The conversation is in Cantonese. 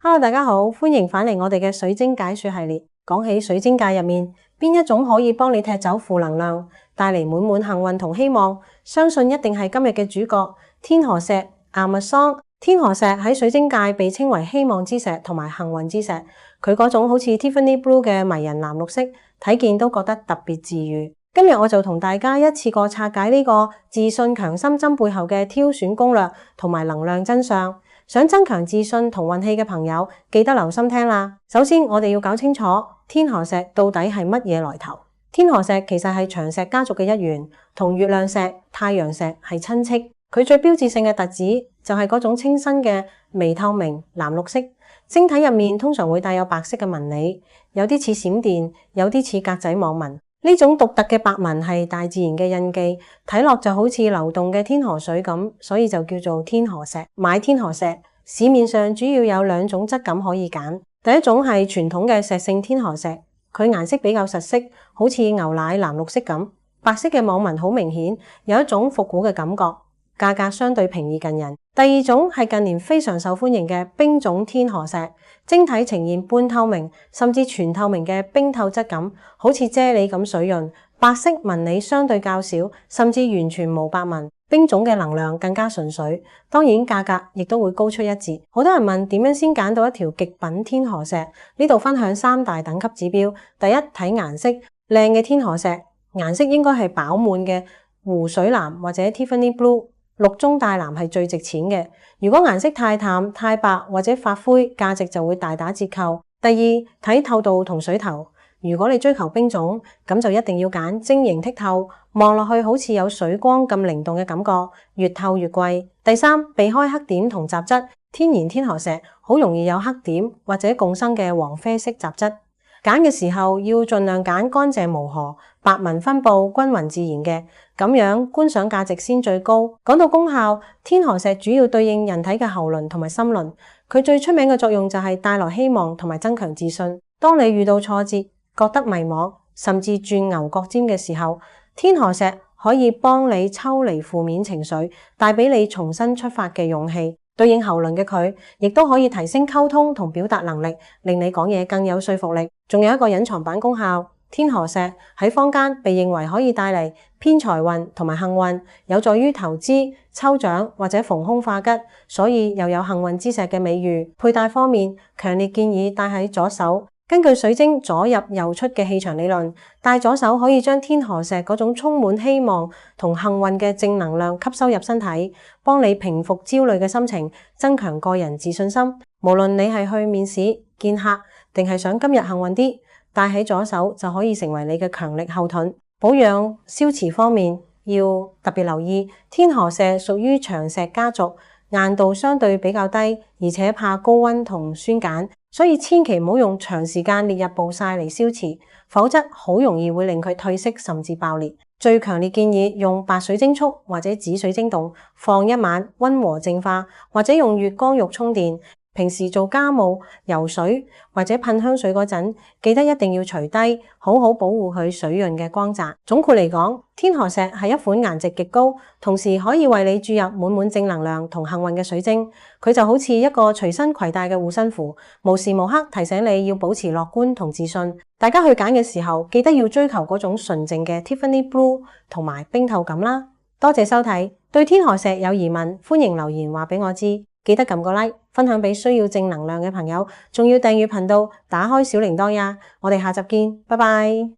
Hello，大家好，歡迎返嚟我哋嘅水晶解說系列。講起水晶界入面，邊一種可以幫你踢走負能量，帶嚟滿滿幸運同希望？相信一定係今日嘅主角——天河石亞密桑。天河石喺水晶界被稱為希望之石同埋幸運之石。佢嗰種好似 Tiffany Blue 嘅迷人藍綠色，睇見都覺得特別治癒。今日我就同大家一次過拆解呢個自信強心針背後嘅挑選攻略同埋能量真相。想增強自信同運氣嘅朋友，記得留心聽啦。首先，我哋要搞清楚天河石到底係乜嘢來頭。天河石其實係長石家族嘅一員，同月亮石、太陽石係親戚。佢最標誌性嘅特質就係嗰種清新嘅微透明藍綠色，晶體入面通常會帶有白色嘅紋理，有啲似閃電，有啲似格仔網紋。呢種獨特嘅白紋係大自然嘅印記，睇落就好似流動嘅天河水咁，所以就叫做天河石。買天河石，市面上主要有兩種質感可以揀。第一種係傳統嘅石性天河石，佢顏色比較實色，好似牛奶藍綠色咁，白色嘅網紋好明顯，有一種復古嘅感覺，價格相對平易近人。第二種係近年非常受歡迎嘅冰種天河石，晶體呈現半透明甚至全透明嘅冰透質感，好似啫喱咁水潤，白色紋理相對較少，甚至完全無白紋。冰種嘅能量更加純粹，當然價格亦都會高出一截。好多人問點樣先揀到一條極品天河石？呢度分享三大等級指標。第一，睇顏色，靚嘅天河石顏色應該係飽滿嘅湖水藍或者 Tiffany Blue。綠中帶藍係最值錢嘅，如果顏色太淡、太白或者發灰，價值就會大打折扣。第二，睇透度同水頭，如果你追求冰種，咁就一定要揀晶瑩剔透，望落去好似有水光咁靈動嘅感覺，越透越貴。第三，避開黑點同雜質，天然天河石好容易有黑點或者共生嘅黃啡色雜質。揀嘅時候要盡量揀乾淨無瑕、白紋分布均勻自然嘅，咁樣觀賞價值先最高。講到功效，天河石主要對應人體嘅喉輪同埋心輪，佢最出名嘅作用就係帶來希望同埋增強自信。當你遇到挫折、覺得迷茫，甚至轉牛角尖嘅時候，天河石可以幫你抽離負面情緒，帶俾你重新出發嘅勇氣。對應喉輪嘅佢，亦都可以提升溝通同表達能力，令你講嘢更有說服力。仲有一個隱藏版功效，天河石喺坊間被認為可以帶嚟偏財運同埋幸運，有助於投資、抽獎或者逢凶化吉，所以又有幸運之石嘅美譽。佩戴方面，強烈建議戴喺左手。根據水晶左入右出嘅氣場理論，戴左手可以將天河石嗰種充滿希望同幸運嘅正能量吸收入身體，幫你平復焦慮嘅心情，增強個人自信心。無論你係去面試、見客，定係想今日幸運啲，戴喺左手就可以成為你嘅強力後盾。保養消磁方面要特別留意，天河石屬於長石家族，硬度相對比較低，而且怕高溫同酸鹼。所以千祈唔好用長時間烈日暴曬嚟消磁，否則好容易會令佢褪色甚至爆裂。最強烈建議用白水晶簇或者紫水晶洞放一晚，溫和淨化，或者用月光浴充電。平時做家務、游水或者噴香水嗰陣，記得一定要除低，好好保護佢水潤嘅光澤。總括嚟講，天河石係一款顏值極高，同時可以為你注入滿滿正能量同幸運嘅水晶。佢就好似一個隨身攜帶嘅護身符，無時無刻提醒你要保持樂觀同自信。大家去揀嘅時候，記得要追求嗰種純淨嘅 Tiffany Blue 同埋冰透感啦。多謝收睇，對天河石有疑問，歡迎留言話俾我知。記得撳個 like， 分享俾需要正能量嘅朋友，仲要訂閱頻道，打開小鈴鐺呀！我哋下集見，拜拜。